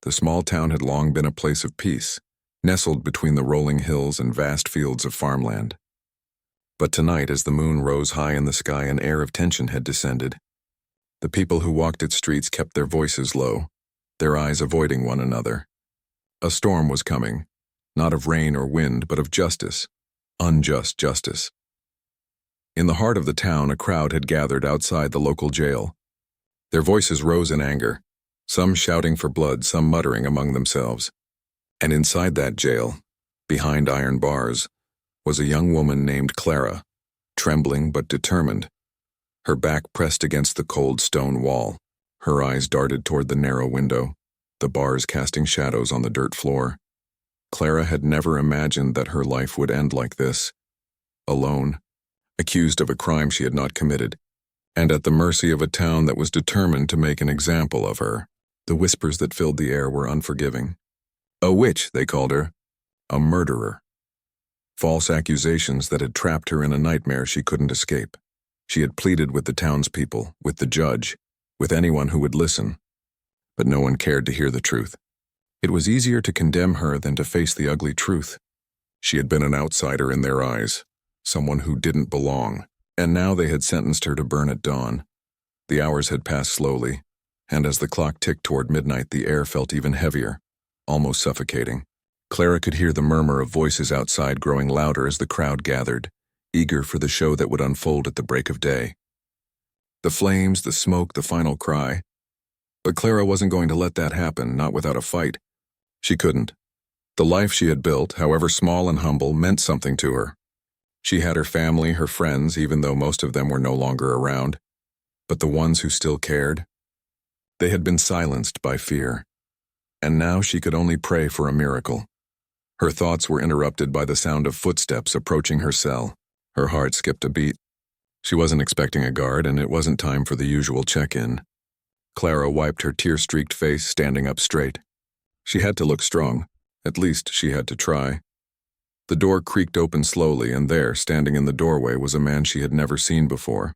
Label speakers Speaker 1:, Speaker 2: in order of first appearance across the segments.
Speaker 1: The small town had long been a place of peace, nestled between the rolling hills and vast fields of farmland. But tonight, as the moon rose high in the sky, an air of tension had descended. The people who walked its streets kept their voices low, their eyes avoiding one another. A storm was coming, not of rain or wind, but of justice, unjust justice. In the heart of the town, a crowd had gathered outside the local jail. Their voices rose in anger, some shouting for blood, some muttering among themselves. And inside that jail, behind iron bars, was a young woman named Clara, trembling but determined, her back pressed against the cold stone wall. Her eyes darted toward the narrow window, the bars casting shadows on the dirt floor. Clara had never imagined that her life would end like this, alone, accused of a crime she had not committed, and at the mercy of a town that was determined to make an example of her. The whispers that filled the air were unforgiving. A witch, they called her. A murderer. False accusations that had trapped her in a nightmare she couldn't escape. She had pleaded with the townspeople, with the judge, with anyone who would listen. But no one cared to hear the truth. It was easier to condemn her than to face the ugly truth. She had been an outsider in their eyes, someone who didn't belong, and now they had sentenced her to burn at dawn. The hours had passed slowly, and as the clock ticked toward midnight, the air felt even heavier, almost suffocating. Clara could hear the murmur of voices outside growing louder as the crowd gathered, eager for the show that would unfold at the break of day. The flames, the smoke, the final cry. But Clara wasn't going to let that happen, not without a fight. She couldn't. The life she had built, however small and humble, meant something to her. She had her family, her friends, even though most of them were no longer around. But the ones who still cared? They had been silenced by fear. And now she could only pray for a miracle. Her thoughts were interrupted by the sound of footsteps approaching her cell. Her heart skipped a beat. She wasn't expecting a guard, and it wasn't time for the usual check-in. Clara wiped her tear-streaked face, standing up straight. She had to look strong. At least she had to try. The door creaked open slowly, and there, standing in the doorway, was a man she had never seen before.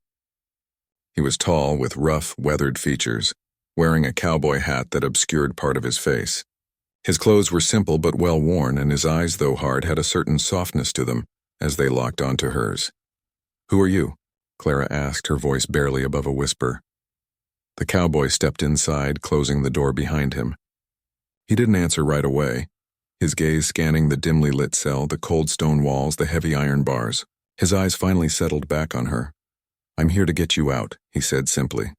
Speaker 1: He was tall, with rough, weathered features, wearing a cowboy hat that obscured part of his face. His clothes were simple but well worn, and his eyes, though hard, had a certain softness to them as they locked onto hers. "Who are you?" Clara asked, her voice barely above a whisper. The cowboy stepped inside, closing the door behind him. He didn't answer right away, his gaze scanning the dimly lit cell, the cold stone walls, the heavy iron bars. His eyes finally settled back on her. "I'm here to get you out," he said simply.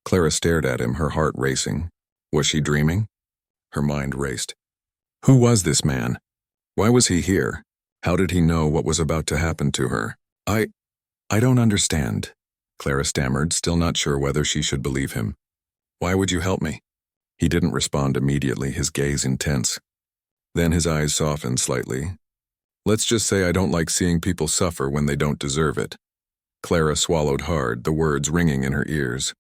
Speaker 1: Clara stared at him, her heart racing. Was she dreaming? Her mind raced. Who was this man? Why was he here? How did he know what was about to happen to her? I don't understand," Clara stammered, still not sure whether she should believe him. "Why would you help me?" He didn't respond immediately, his gaze intense. Then his eyes softened slightly. "Let's just say I don't like seeing people suffer when they don't deserve it." Clara swallowed hard, the words ringing in her ears.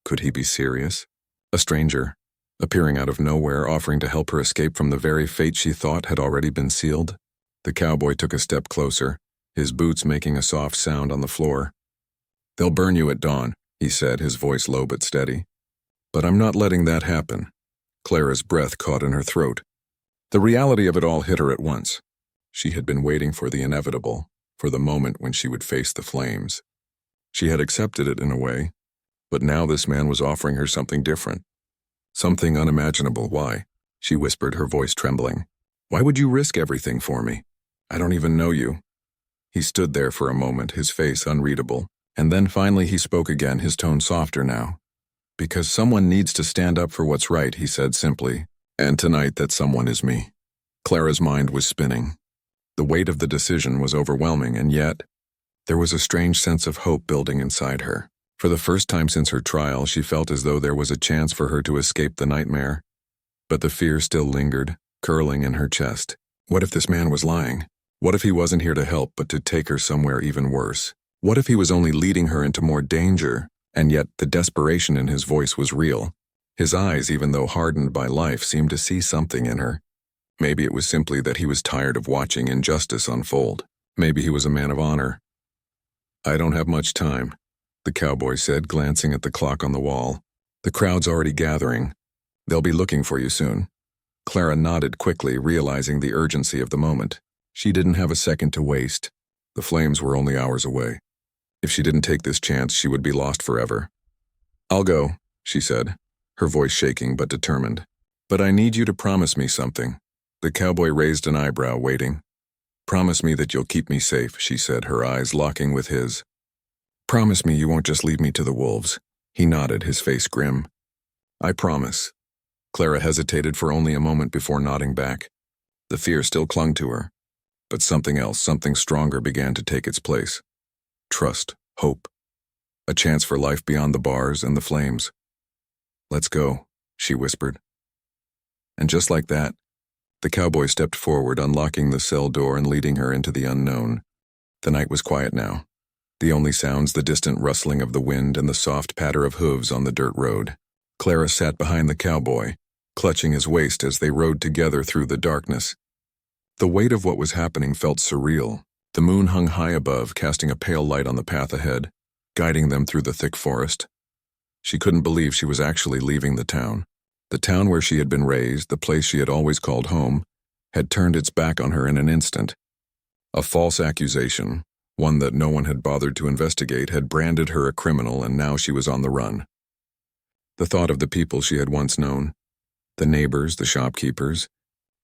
Speaker 1: Could he be serious? A stranger, appearing out of nowhere, offering to help her escape from the very fate she thought had already been sealed? The cowboy took a step closer, his boots making a soft sound on the floor. "They'll burn you at dawn," he said, his voice low but steady. "But I'm not letting that happen." Clara's breath caught in her throat. The reality of it all hit her at once. She had been waiting for the inevitable, for the moment when she would face the flames. She had accepted it in a way, but now this man was offering her something different. Something unimaginable. "Why?" she whispered, her voice trembling. "Why would you risk everything for me? I don't even know you." He stood there for a moment, his face unreadable, and then finally he spoke again, his tone softer now. "Because someone needs to stand up for what's right," he said simply, "and tonight that someone is me." Clara's mind was spinning. The weight of the decision was overwhelming, and yet there was a strange sense of hope building inside her. For the first time since her trial, she felt as though there was a chance for her to escape the nightmare. But the fear still lingered, curling in her chest. What if this man was lying? What if he wasn't here to help, but to take her somewhere even worse? What if he was only leading her into more danger, and yet the desperation in his voice was real? His eyes, even though hardened by life, seemed to see something in her. Maybe it was simply that he was tired of watching injustice unfold. Maybe he was a man of honor. "I don't have much time," the cowboy said, glancing at the clock on the wall. "The crowd's already gathering. They'll be looking for you soon. Clara nodded quickly, realizing the urgency of the moment. She didn't have a second to waste. The flames were only hours away. If she didn't take this chance, she would be lost forever. "I'll go," she said, her voice shaking but determined. "But I need you to promise me something." The cowboy raised an eyebrow, waiting. "Promise me that you'll keep me safe," she said, her eyes locking with his. "Promise me you won't just leave me to the wolves." He nodded, his face grim. "I promise." Clara hesitated for only a moment before nodding back. The fear still clung to her, but something else, something stronger began to take its place. Trust, hope, a chance for life beyond the bars and the flames. "Let's go," she whispered. And just like that, the cowboy stepped forward, unlocking the cell door and leading her into the unknown. The night was quiet now. The only sounds, the distant rustling of the wind and the soft patter of hooves on the dirt road. Clara sat behind the cowboy, clutching his waist as they rode together through the darkness. The weight of what was happening felt surreal. The moon hung high above, casting a pale light on the path ahead, guiding them through the thick forest. She couldn't believe she was actually leaving the town. The town where she had been raised, the place she had always called home, had turned its back on her in an instant. A false accusation, one that no one had bothered to investigate, had branded her a criminal, and now she was on the run. The thought of the people she had once known, the neighbors, the shopkeepers,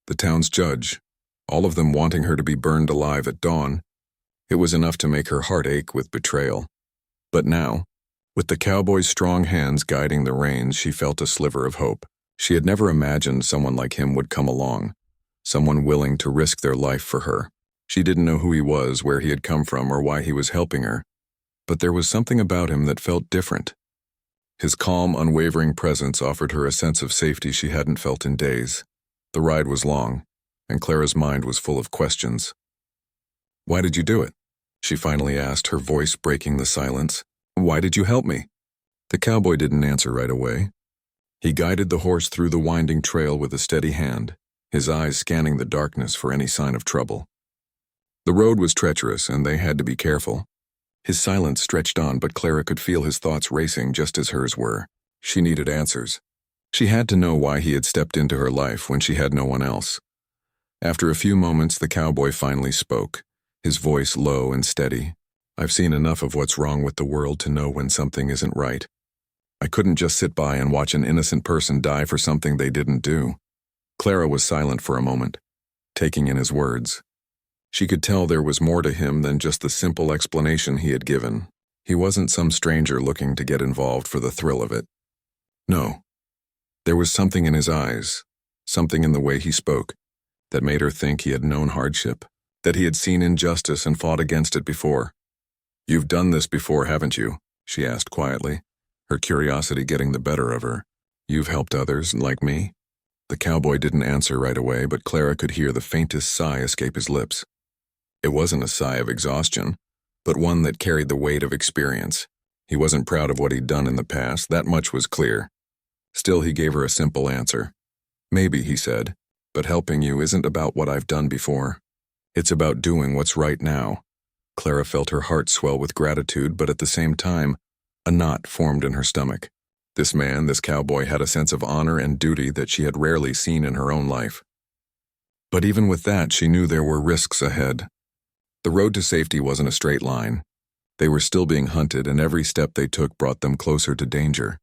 Speaker 1: the town's judge, all of them wanting her to be burned alive at dawn, it was enough to make her heart ache with betrayal. But now, with the cowboy's strong hands guiding the reins, she felt a sliver of hope. She had never imagined someone like him would come along, someone willing to risk their life for her. She didn't know who he was, where he had come from, or why he was helping her, but there was something about him that felt different. His calm, unwavering presence offered her a sense of safety she hadn't felt in days. The ride was long, and Clara's mind was full of questions. "Why did you do it?" she finally asked, her voice breaking the silence. "Why did you help me?" The cowboy didn't answer right away. He guided the horse through the winding trail with a steady hand, his eyes scanning the darkness for any sign of trouble. The road was treacherous, and they had to be careful. His silence stretched on, but Clara could feel his thoughts racing just as hers were. She needed answers. She had to know why he had stepped into her life when she had no one else. After a few moments, the cowboy finally spoke, his voice low and steady. "I've seen enough of what's wrong with the world to know when something isn't right. I couldn't just sit by and watch an innocent person die for something they didn't do." Clara was silent for a moment, taking in his words. She could tell there was more to him than just the simple explanation he had given. He wasn't some stranger looking to get involved for the thrill of it. No. There was something in his eyes, something in the way he spoke, that made her think he had known hardship, that he had seen injustice and fought against it before. "You've done this before, haven't you?" she asked quietly, her curiosity getting the better of her. "You've helped others, like me?" The cowboy didn't answer right away, but Clara could hear the faintest sigh escape his lips. It wasn't a sigh of exhaustion, but one that carried the weight of experience. He wasn't proud of what he'd done in the past, that much was clear. Still, he gave her a simple answer. "Maybe," he said, "but helping you isn't about what I've done before. It's about doing what's right now." Clara felt her heart swell with gratitude, but at the same time, a knot formed in her stomach. This man, this cowboy, had a sense of honor and duty that she had rarely seen in her own life. But even with that, she knew there were risks ahead. The road to safety wasn't a straight line. They were still being hunted, and every step they took brought them closer to danger.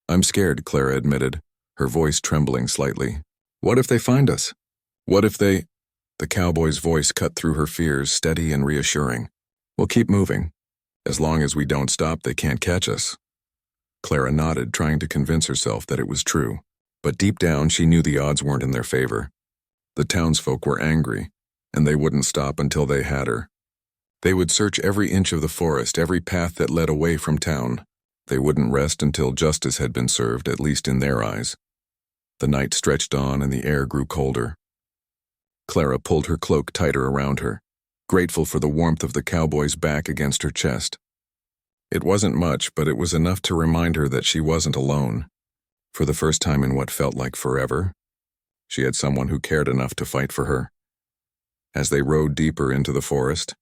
Speaker 1: "I'm scared," Clara admitted, her voice trembling slightly. "What if they find us? What if they—" The cowboy's voice cut through her fears, steady and reassuring. "We'll keep moving. As long as we don't stop, they can't catch us." Clara nodded, trying to convince herself that it was true. But deep down, she knew the odds weren't in their favor. The townsfolk were angry, and they wouldn't stop until they had her. They would search every inch of the forest, every path that led away from town. They wouldn't rest until justice had been served, at least in their eyes. The night stretched on and the air grew colder. Clara pulled her cloak tighter around her, grateful for the warmth of the cowboy's back against her chest. It wasn't much, but it was enough to remind her that she wasn't alone. For the first time in what felt like forever, she had someone who cared enough to fight for her. As they rode deeper into the forest,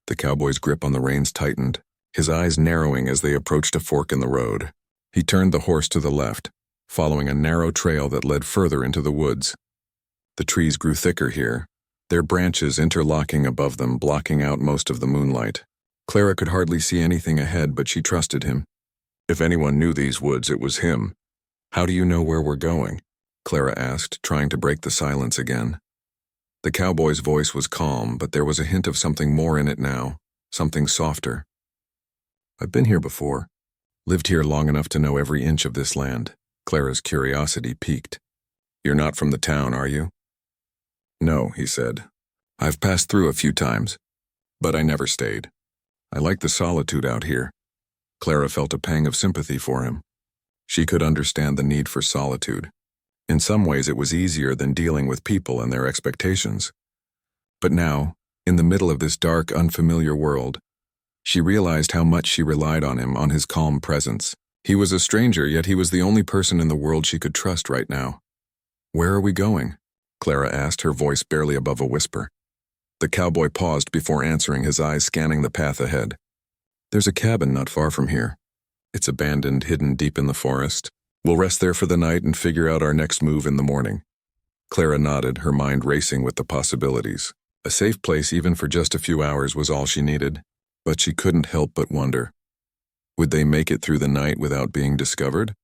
Speaker 1: the cowboy's grip on the reins tightened, his eyes narrowing as they approached a fork in the road. He turned the horse to the left, following a narrow trail that led further into the woods. The trees grew thicker here, their branches interlocking above them, blocking out most of the moonlight. Clara could hardly see anything ahead, but she trusted him. If anyone knew these woods, it was him. "How do you know where we're going?" Clara asked, trying to break the silence again. The cowboy's voice was calm, but there was a hint of something more in it now, something softer. "I've been here before. Lived here long enough to know every inch of this land." Clara's curiosity piqued. "You're not from the town, are you?" "No," he said. "I've passed through a few times, but I never stayed. I like the solitude out here." Clara felt a pang of sympathy for him. She could understand the need for solitude. In some ways it was easier than dealing with people and their expectations. But now, in the middle of this dark, unfamiliar world, she realized how much she relied on him, on his calm presence. He was a stranger, yet he was the only person in the world she could trust right now. "Where are we going?" Clara asked, her voice barely above a whisper. The cowboy paused before answering, his eyes scanning the path ahead. "There's a cabin not far from here. It's abandoned, hidden deep in the forest. We'll rest there for the night and figure out our next move in the morning." Clara nodded, her mind racing with the possibilities. A safe place even for just a few hours was all she needed, but she couldn't help but wonder. Would they make it through the night without being discovered?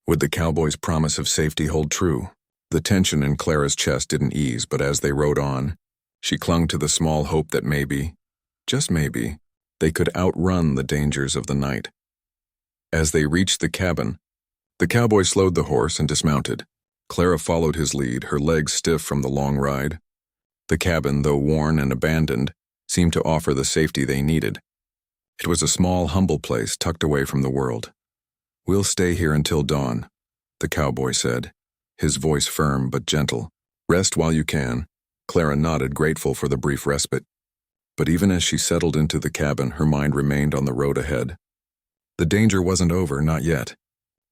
Speaker 1: Would the cowboy's promise of safety hold true? The tension in Clara's chest didn't ease, but as they rode on, she clung to the small hope that maybe, just maybe, they could outrun the dangers of the night. As they reached the cabin, the cowboy slowed the horse and dismounted. Clara followed his lead, her legs stiff from the long ride. The cabin, though worn and abandoned, seemed to offer the safety they needed. It was a small, humble place tucked away from the world. "We'll stay here until dawn," the cowboy said, his voice firm but gentle. "Rest while you can." Clara nodded, grateful for the brief respite. But even as she settled into the cabin, her mind remained on the road ahead. The danger wasn't over, not yet.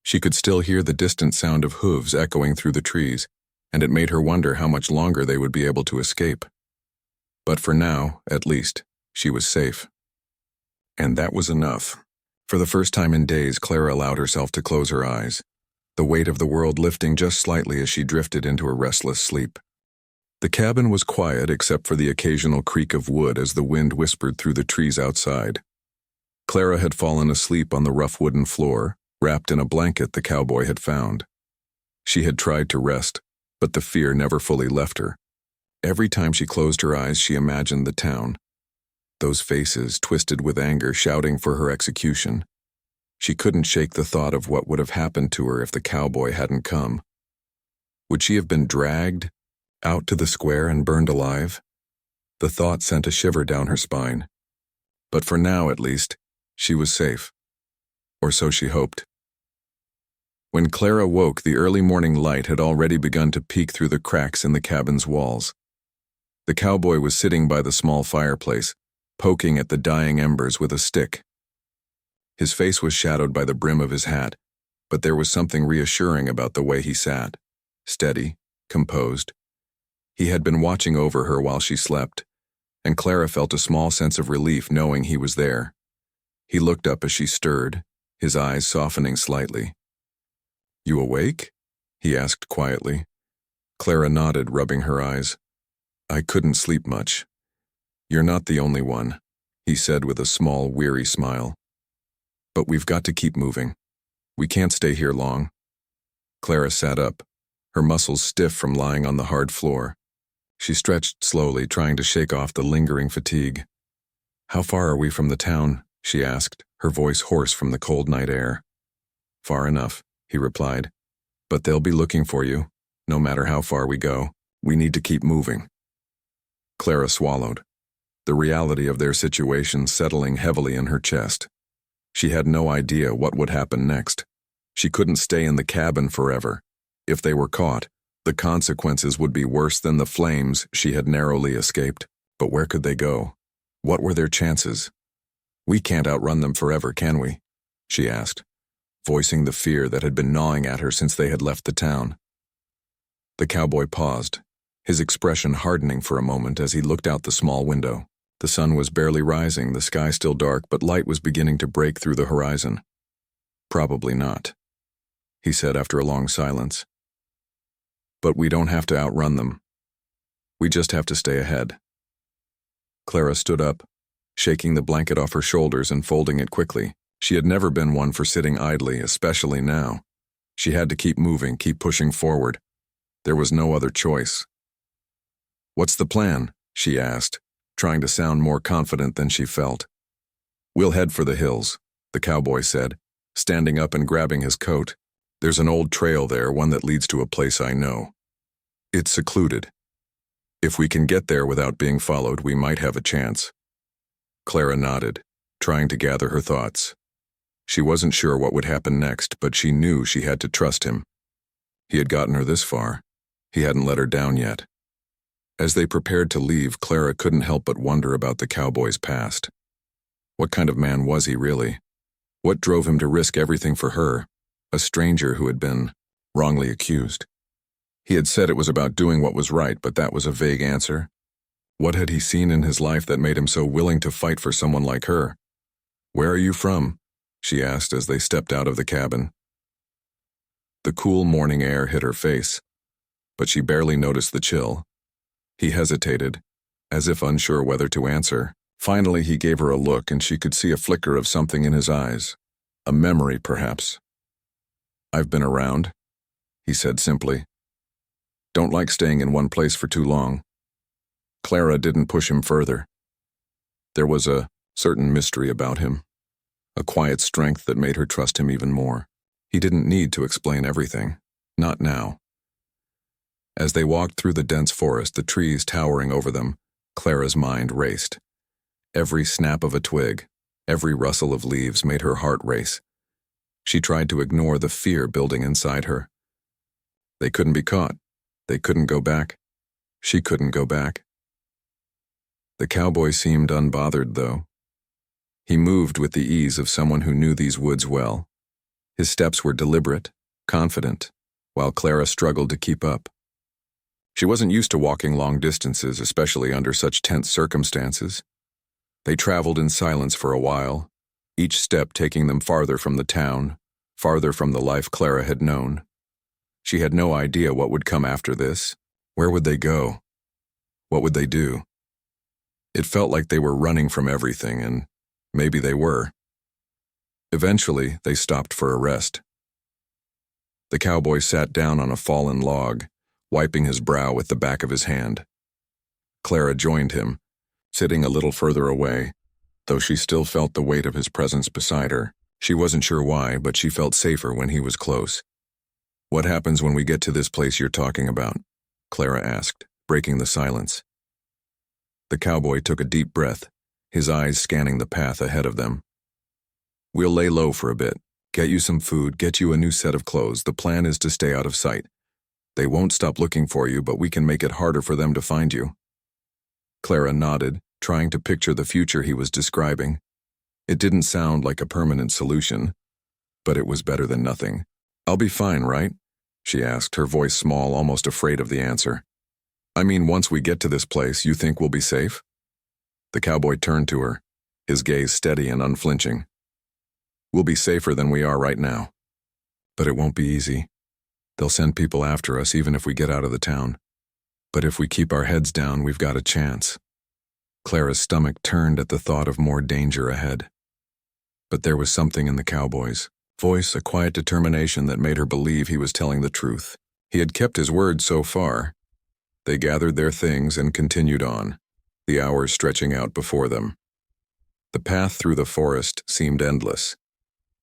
Speaker 1: She could still hear the distant sound of hooves echoing through the trees, and it made her wonder how much longer they would be able to escape. But for now, at least, she was safe. And that was enough. For the first time in days, Clara allowed herself to close her eyes, the weight of the world lifting just slightly as she drifted into a restless sleep. The cabin was quiet except for the occasional creak of wood as the wind whispered through the trees outside. Clara had fallen asleep on the rough wooden floor, wrapped in a blanket the cowboy had found. She had tried to rest, but the fear never fully left her. Every time she closed her eyes, she imagined the town. Those faces, twisted with anger, shouting for her execution. She couldn't shake the thought of what would have happened to her if the cowboy hadn't come. Would she have been dragged out to the square and burned alive? The thought sent a shiver down her spine. But for now, at least, she was safe. Or so she hoped. When Clara woke, the early morning light had already begun to peek through the cracks in the cabin's walls. The cowboy was sitting by the small fireplace, poking at the dying embers with a stick. His face was shadowed by the brim of his hat, but there was something reassuring about the way he sat. Steady, composed. He had been watching over her while she slept, and Clara felt a small sense of relief knowing he was there. He looked up as she stirred, his eyes softening slightly. "You awake?" he asked quietly. Clara nodded, rubbing her eyes. "I couldn't sleep much." "You're not the only one," he said with a small, weary smile. "But we've got to keep moving. We can't stay here long." Clara sat up, her muscles stiff from lying on the hard floor. She stretched slowly, trying to shake off the lingering fatigue. "How far are we from the town?" she asked, her voice hoarse from the cold night air. "Far enough," he replied. "But they'll be looking for you, no matter how far we go. We need to keep moving." Clara swallowed, the reality of their situation settling heavily in her chest. She had no idea what would happen next. She couldn't stay in the cabin forever. If they were caught, the consequences would be worse than the flames she had narrowly escaped. But where could they go? What were their chances? "We can't outrun them forever, can we?" she asked, voicing the fear that had been gnawing at her since they had left the town. The cowboy paused, his expression hardening for a moment as he looked out the small window. The sun was barely rising, the sky still dark, but light was beginning to break through the horizon. "Probably not." he said after a long silence. But we don't have to outrun them. We just have to stay ahead. Clara stood up, shaking the blanket off her shoulders and folding it quickly. She had never been one for sitting idly, especially now. She had to keep moving, keep pushing forward. There was no other choice. "What's the plan?" she asked, trying to sound more confident than she felt. "We'll head for the hills," the cowboy said, standing up and grabbing his coat. "There's an old trail there, one that leads to a place I know. It's secluded. If we can get there without being followed, we might have a chance." Clara nodded, trying to gather her thoughts. She wasn't sure what would happen next, but she knew she had to trust him. He had gotten her this far. He hadn't let her down yet. As they prepared to leave, Clara couldn't help but wonder about the cowboy's past. What kind of man was he really? What drove him to risk everything for her, a stranger who had been wrongly accused? He had said it was about doing what was right, but that was a vague answer. What had he seen in his life that made him so willing to fight for someone like her? "Where are you from?" she asked as they stepped out of the cabin. The cool morning air hit her face, but she barely noticed the chill. He hesitated, as if unsure whether to answer. Finally, he gave her a look, and she could see a flicker of something in his eyes. A memory, perhaps. "I've been around," he said simply. "Don't like staying in one place for too long." Clara didn't push him further. There was a certain mystery about him, a quiet strength that made her trust him even more. He didn't need to explain everything, not now. As they walked through the dense forest, the trees towering over them, Clara's mind raced. Every snap of a twig, every rustle of leaves made her heart race. She tried to ignore the fear building inside her. They couldn't be caught. They couldn't go back. She couldn't go back. The cowboy seemed unbothered, though. He moved with the ease of someone who knew these woods well. His steps were deliberate, confident, while Clara struggled to keep up. She wasn't used to walking long distances, especially under such tense circumstances. They traveled in silence for a while, each step taking them farther from the town, farther from the life Clara had known. She had no idea what would come after this. Where would they go? What would they do? It felt like they were running from everything, and maybe they were. Eventually, they stopped for a rest. The cowboy sat down on a fallen log, wiping his brow with the back of his hand. Clara joined him, sitting a little further away, though she still felt the weight of his presence beside her. She wasn't sure why, but she felt safer when he was close. "What happens when we get to this place you're talking about?" Clara asked, breaking the silence. The cowboy took a deep breath, his eyes scanning the path ahead of them. "We'll lay low for a bit, get you some food, get you a new set of clothes. The plan is to stay out of sight. They won't stop looking for you, but we can make it harder for them to find you." Clara nodded, trying to picture the future he was describing. It didn't sound like a permanent solution, but it was better than nothing. "I'll be fine, right?" she asked, her voice small, almost afraid of the answer. "I mean, once we get to this place, you think we'll be safe?" The cowboy turned to her, his gaze steady and unflinching. "We'll be safer than we are right now. But it won't be easy. They'll send people after us even if we get out of the town. But if we keep our heads down, we've got a chance." Clara's stomach turned at the thought of more danger ahead. But there was something in the cowboy's voice, a quiet determination that made her believe he was telling the truth. He had kept his word so far. They gathered their things and continued on, the hours stretching out before them. The path through the forest seemed endless,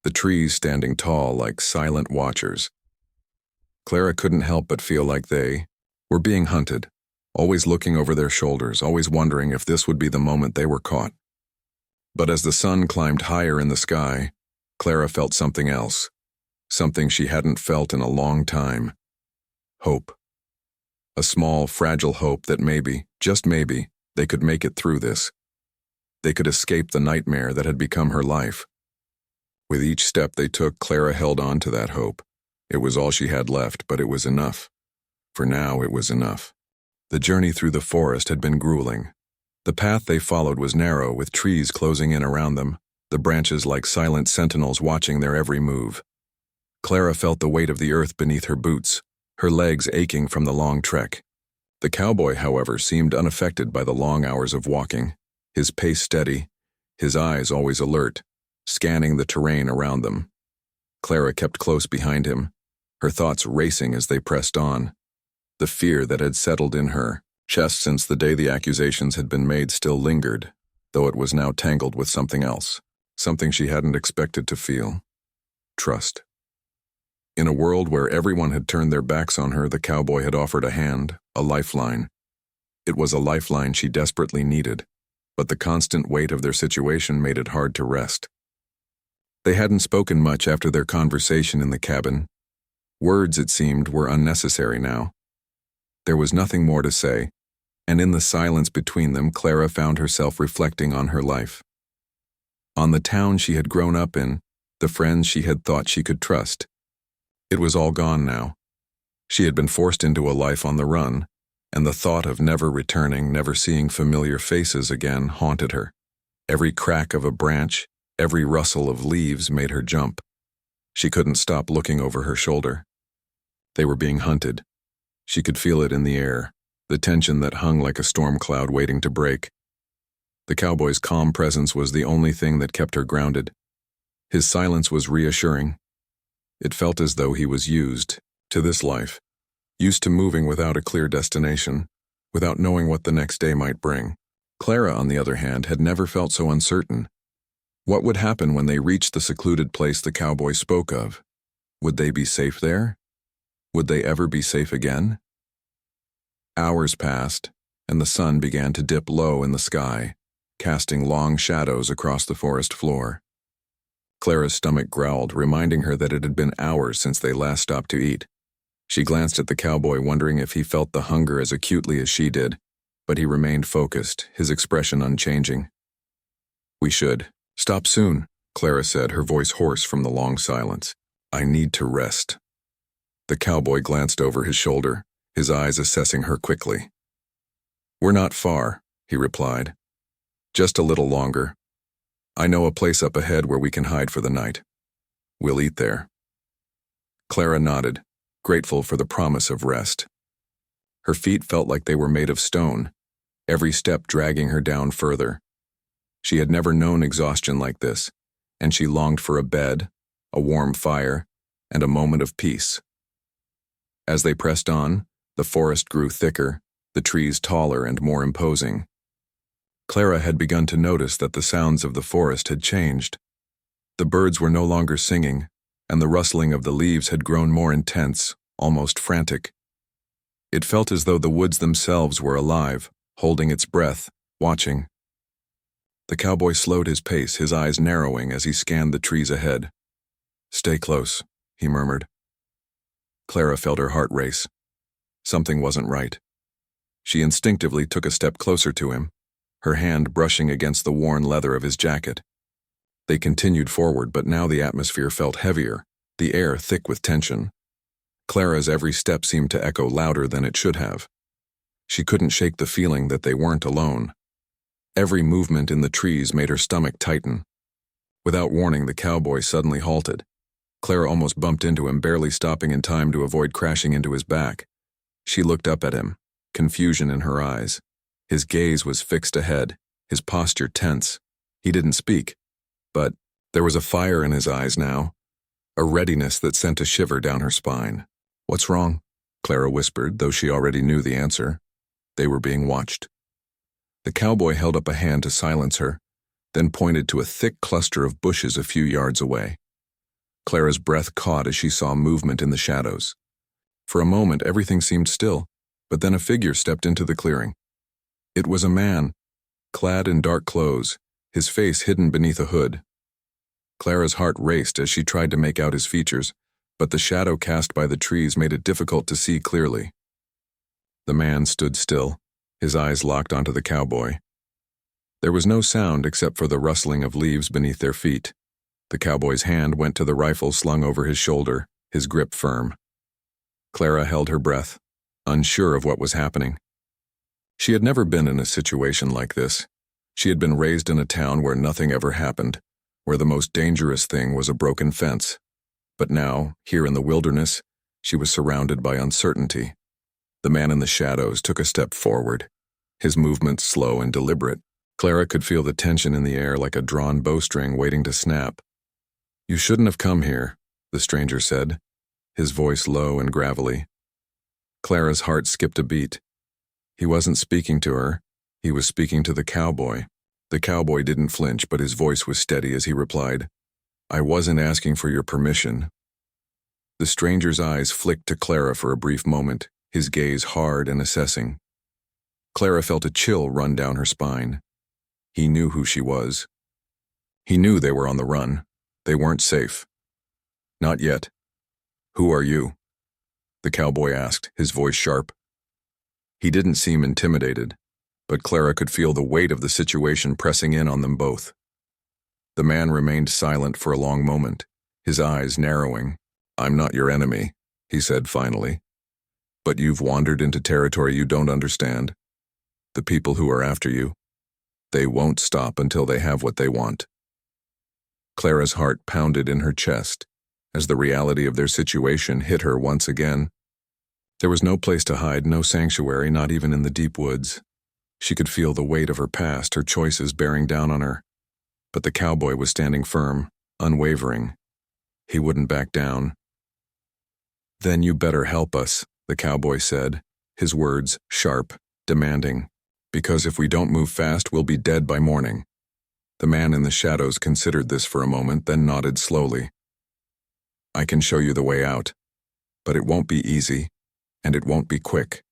Speaker 1: the trees standing tall like silent watchers. Clara couldn't help but feel like they were being hunted, always looking over their shoulders, always wondering if this would be the moment they were caught. But as the sun climbed higher in the sky, Clara felt something else, something she hadn't felt in a long time. Hope. A small, fragile hope that maybe, just maybe, they could make it through this. They could escape the nightmare that had become her life. With each step they took, Clara held on to that hope. It was all she had left, but it was enough. For now, it was enough. The journey through the forest had been grueling. The path they followed was narrow, with trees closing in around them, the branches like silent sentinels watching their every move. Clara felt the weight of the earth beneath her boots, her legs aching from the long trek. The cowboy, however, seemed unaffected by the long hours of walking, his pace steady, his eyes always alert, scanning the terrain around them. Clara kept close behind him, her thoughts racing as they pressed on. The fear that had settled in her chest since the day the accusations had been made still lingered, though it was now tangled with something else, something she hadn't expected to feel. Trust. In a world where everyone had turned their backs on her, the cowboy had offered a hand, a lifeline. It was a lifeline she desperately needed, but the constant weight of their situation made it hard to rest. They hadn't spoken much after their conversation in the cabin. Words, it seemed, were unnecessary now. There was nothing more to say, and in the silence between them, Clara found herself reflecting on her life. On the town she had grown up in, the friends she had thought she could trust. It was all gone now. She had been forced into a life on the run, and the thought of never returning, never seeing familiar faces again haunted her. Every crack of a branch, every rustle of leaves made her jump. She couldn't stop looking over her shoulder. They were being hunted. She could feel it in the air, the tension that hung like a storm cloud waiting to break. The cowboy's calm presence was the only thing that kept her grounded. His silence was reassuring. It felt as though he was used to this life, used to moving without a clear destination, without knowing what the next day might bring. Clara, on the other hand, had never felt so uncertain. What would happen when they reached the secluded place the cowboy spoke of? Would they be safe there? Would they ever be safe again? Hours passed, and the sun began to dip low in the sky, casting long shadows across the forest floor. Clara's stomach growled, reminding her that it had been hours since they last stopped to eat. She glanced at the cowboy, wondering if he felt the hunger as acutely as she did, but he remained focused, his expression unchanging. "We should stop soon," Clara said, her voice hoarse from the long silence. "I need to rest." The cowboy glanced over his shoulder, his eyes assessing her quickly. "We're not far," he replied. "Just a little longer. I know a place up ahead where we can hide for the night. We'll eat there." Clara nodded, grateful for the promise of rest. Her feet felt like they were made of stone, every step dragging her down further. She had never known exhaustion like this, and she longed for a bed, a warm fire, and a moment of peace. As they pressed on, the forest grew thicker, the trees taller and more imposing. Clara had begun to notice that the sounds of the forest had changed. The birds were no longer singing, and the rustling of the leaves had grown more intense, almost frantic. It felt as though the woods themselves were alive, holding its breath, watching. The cowboy slowed his pace, his eyes narrowing as he scanned the trees ahead. "Stay close," he murmured. Clara felt her heart race. Something wasn't right. She instinctively took a step closer to him, her hand brushing against the worn leather of his jacket. They continued forward, but now the atmosphere felt heavier, the air thick with tension. Clara's every step seemed to echo louder than it should have. She couldn't shake the feeling that they weren't alone. Every movement in the trees made her stomach tighten. Without warning, the cowboy suddenly halted. Clara almost bumped into him, barely stopping in time to avoid crashing into his back. She looked up at him, confusion in her eyes. His gaze was fixed ahead, his posture tense. He didn't speak, but there was a fire in his eyes now, a readiness that sent a shiver down her spine. "What's wrong?" Clara whispered, though she already knew the answer. They were being watched. The cowboy held up a hand to silence her, then pointed to a thick cluster of bushes a few yards away. Clara's breath caught as she saw movement in the shadows. For a moment, everything seemed still, but then a figure stepped into the clearing. It was a man, clad in dark clothes, his face hidden beneath a hood. Clara's heart raced as she tried to make out his features, but the shadow cast by the trees made it difficult to see clearly. The man stood still, his eyes locked onto the cowboy. There was no sound except for the rustling of leaves beneath their feet. The cowboy's hand went to the rifle slung over his shoulder, his grip firm. Clara held her breath, unsure of what was happening. She had never been in a situation like this. She had been raised in a town where nothing ever happened, where the most dangerous thing was a broken fence. But now, here in the wilderness, she was surrounded by uncertainty. The man in the shadows took a step forward, his movements slow and deliberate. Clara could feel the tension in the air like a drawn bowstring waiting to snap. "You shouldn't have come here," the stranger said, his voice low and gravelly. Clara's heart skipped a beat. He wasn't speaking to her, he was speaking to the cowboy. The cowboy didn't flinch, but his voice was steady as he replied, "I wasn't asking for your permission." The stranger's eyes flicked to Clara for a brief moment, his gaze hard and assessing. Clara felt a chill run down her spine. He knew who she was. He knew they were on the run. They weren't safe. "Not yet." "Who are you?" the cowboy asked, his voice sharp. He didn't seem intimidated, but Clara could feel the weight of the situation pressing in on them both. The man remained silent for a long moment, his eyes narrowing. "I'm not your enemy," he said finally. "But you've wandered into territory you don't understand. The people who are after you, they won't stop until they have what they want." Clara's heart pounded in her chest as the reality of their situation hit her once again. There was no place to hide, no sanctuary, not even in the deep woods. She could feel the weight of her past, her choices bearing down on her. But the cowboy was standing firm, unwavering. He wouldn't back down. "Then you better help us," the cowboy said, his words sharp, demanding. "Because if we don't move fast, we'll be dead by morning." The man in the shadows considered this for a moment, then nodded slowly. "I can show you the way out, but it won't be easy, and it won't be quick."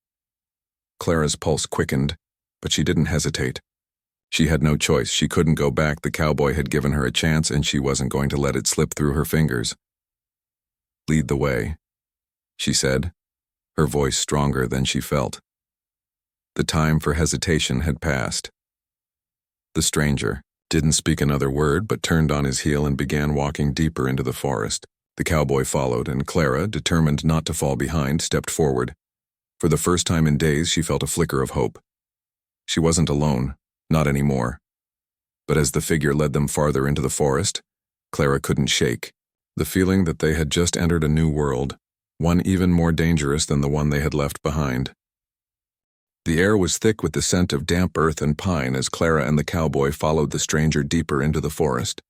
Speaker 1: Clara's pulse quickened, but she didn't hesitate. She had no choice. She couldn't go back. The cowboy had given her a chance, and she wasn't going to let it slip through her fingers. "Lead the way," she said, her voice stronger than she felt. The time for hesitation had passed. The stranger didn't speak another word, but turned on his heel and began walking deeper into the forest. The cowboy followed, and Clara, determined not to fall behind, stepped forward. For the first time in days, she felt a flicker of hope. She wasn't alone, not anymore. But as the figure led them farther into the forest, Clara couldn't shake the feeling that they had just entered a new world, one even more dangerous than the one they had left behind. The air was thick with the scent of damp earth and pine as Clara and the cowboy followed the stranger deeper into the forest.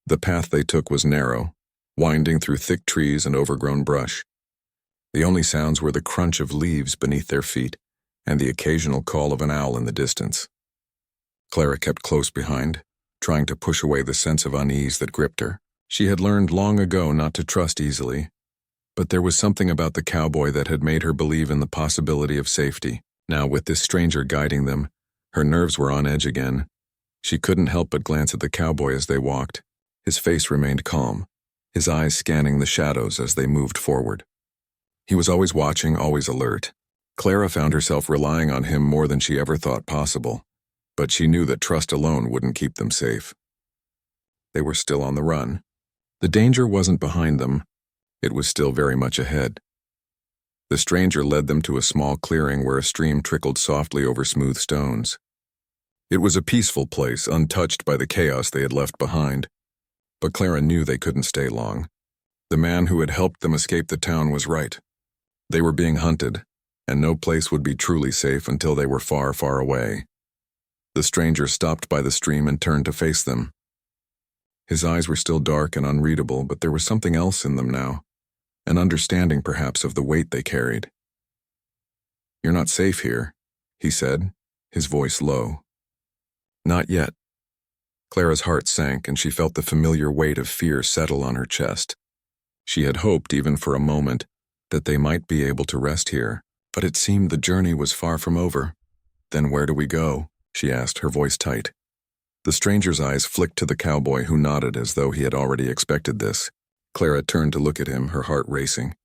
Speaker 1: The path they took was narrow, winding through thick trees and overgrown brush. The only sounds were the crunch of leaves beneath their feet and the occasional call of an owl in the distance. Clara kept close behind, trying to push away the sense of unease that gripped her. She had learned long ago not to trust easily, but there was something about the cowboy that had made her believe in the possibility of safety. Now, with this stranger guiding them, her nerves were on edge again. She couldn't help but glance at the cowboy as they walked. His face remained calm, his eyes scanning the shadows as they moved forward. He was always watching, always alert. Clara found herself relying on him more than she ever thought possible, but she knew that trust alone wouldn't keep them safe. They were still on the run. The danger wasn't behind them. It was still very much ahead. The stranger led them to a small clearing where a stream trickled softly over smooth stones. It was a peaceful place, untouched by the chaos they had left behind. But Clara knew they couldn't stay long. The man who had helped them escape the town was right. They were being hunted, and no place would be truly safe until they were far, far away. The stranger stopped by the stream and turned to face them. His eyes were still dark and unreadable, but there was something else in them now. An understanding, perhaps, of the weight they carried. "You're not safe here," he said, his voice low. "Not yet." Clara's heart sank, and she felt the familiar weight of fear settle on her chest. She had hoped, even for a moment, that they might be able to rest here, but it seemed the journey was far from over. "Then where do we go?" she asked, her voice tight. The stranger's eyes flicked to the cowboy, who nodded as though he had already expected this. Clara turned to look at him, her heart racing.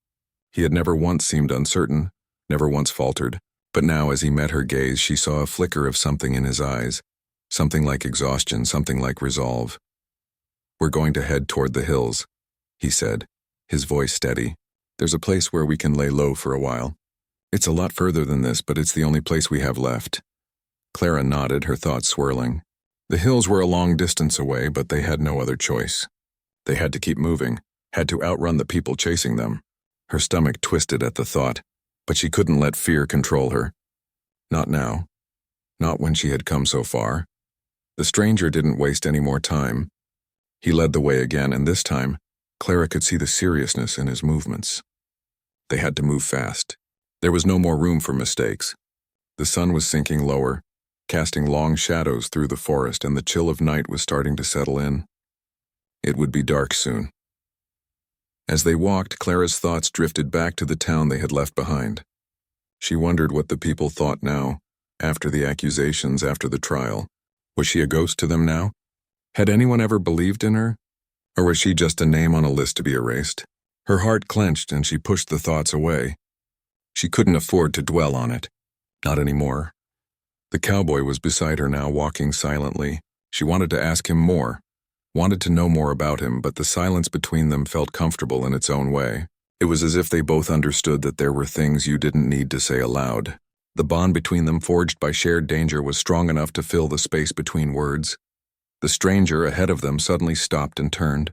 Speaker 1: He had never once seemed uncertain, never once faltered, but now as he met her gaze, she saw a flicker of something in his eyes, something like exhaustion, something like resolve. "We're going to head toward the hills," he said, his voice steady. "There's a place where we can lay low for a while. It's a lot further than this, but it's the only place we have left." Clara nodded, her thoughts swirling. The hills were a long distance away, but they had no other choice. They had to keep moving, had to outrun the people chasing them. Her stomach twisted at the thought, but she couldn't let fear control her. Not now. Not when she had come so far. The stranger didn't waste any more time. He led the way again, and this time, Clara could see the seriousness in his movements. They had to move fast. There was no more room for mistakes. The sun was sinking lower, casting long shadows through the forest, and the chill of night was starting to settle in. It would be dark soon. As they walked, Clara's thoughts drifted back to the town they had left behind. She wondered what the people thought now, after the accusations, after the trial. Was she a ghost to them now? Had anyone ever believed in her? Or was she just a name on a list to be erased? Her heart clenched and she pushed the thoughts away. She couldn't afford to dwell on it. Not anymore. The cowboy was beside her now, walking silently. She wanted to ask him more, wanted to know more about him, but the silence between them felt comfortable in its own way. It was as if they both understood that there were things you didn't need to say aloud. The bond between them, forged by shared danger, was strong enough to fill the space between words. The stranger ahead of them suddenly stopped and turned.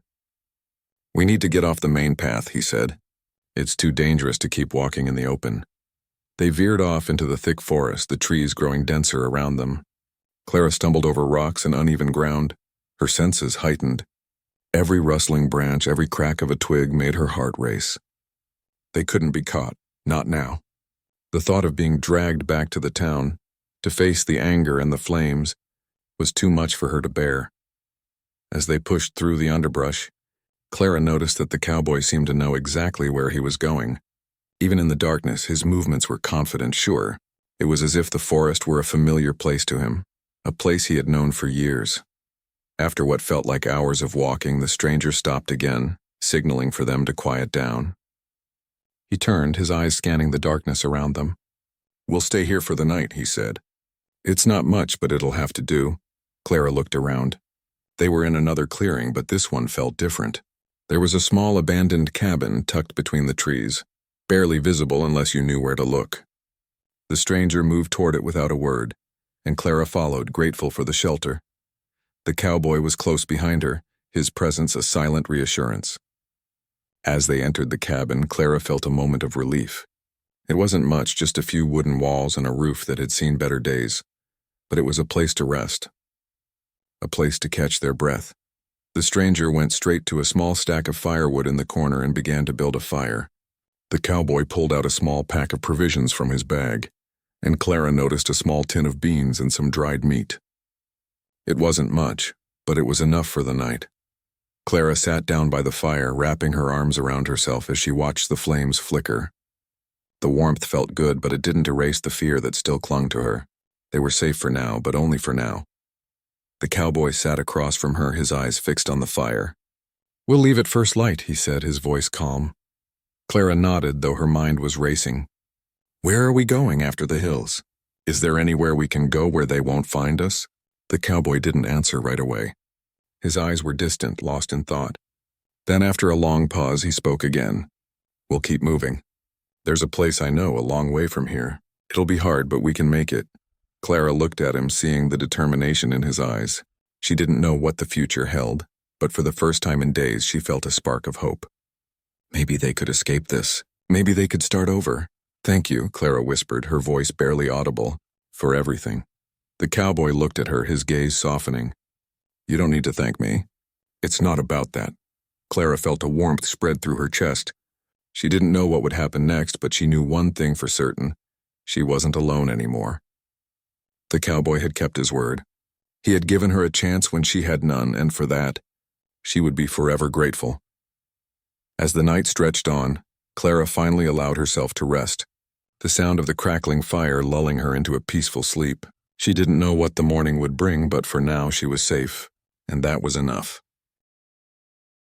Speaker 1: "We need to get off the main path," he said. "It's too dangerous to keep walking in the open." They veered off into the thick forest, the trees growing denser around them. Clara stumbled over rocks and uneven ground, her senses heightened. Every rustling branch, every crack of a twig made her heart race. They couldn't be caught, not now. The thought of being dragged back to the town, to face the anger and the flames, was too much for her to bear. As they pushed through the underbrush, Clara noticed that the cowboy seemed to know exactly where he was going. Even in the darkness, his movements were confident, sure. It was as if the forest were a familiar place to him, a place he had known for years. After what felt like hours of walking, the stranger stopped again, signaling for them to quiet down. He turned, his eyes scanning the darkness around them. "We'll stay here for the night," he said. "It's not much, but it'll have to do." Clara looked around. They were in another clearing, but this one felt different. There was a small abandoned cabin tucked between the trees, barely visible unless you knew where to look. The stranger moved toward it without a word, and Clara followed, grateful for the shelter. The cowboy was close behind her, his presence a silent reassurance. As they entered the cabin, Clara felt a moment of relief. It wasn't much, just a few wooden walls and a roof that had seen better days, but it was a place to rest, a place to catch their breath. The stranger went straight to a small stack of firewood in the corner and began to build a fire. The cowboy pulled out a small pack of provisions from his bag, and Clara noticed a small tin of beans and some dried meat. It wasn't much, but it was enough for the night. Clara sat down by the fire, wrapping her arms around herself as she watched the flames flicker. The warmth felt good, but it didn't erase the fear that still clung to her. They were safe for now, but only for now. The cowboy sat across from her, his eyes fixed on the fire. "We'll leave at first light," he said, his voice calm. Clara nodded, though her mind was racing. "Where are we going after the hills? Is there anywhere we can go where they won't find us?" The cowboy didn't answer right away. His eyes were distant, lost in thought. Then after a long pause, he spoke again. "We'll keep moving. There's a place I know a long way from here. It'll be hard, but we can make it." Clara looked at him, seeing the determination in his eyes. She didn't know what the future held, but for the first time in days, she felt a spark of hope. Maybe they could escape this. Maybe they could start over. "Thank you," Clara whispered, her voice barely audible, "for everything." The cowboy looked at her, his gaze softening. "You don't need to thank me. It's not about that." Clara felt a warmth spread through her chest. She didn't know what would happen next, but she knew one thing for certain. She wasn't alone anymore. The cowboy had kept his word. He had given her a chance when she had none, and for that, she would be forever grateful. As the night stretched on, Clara finally allowed herself to rest, the sound of the crackling fire lulling her into a peaceful sleep. She didn't know what the morning would bring, but for now she was safe, and that was enough.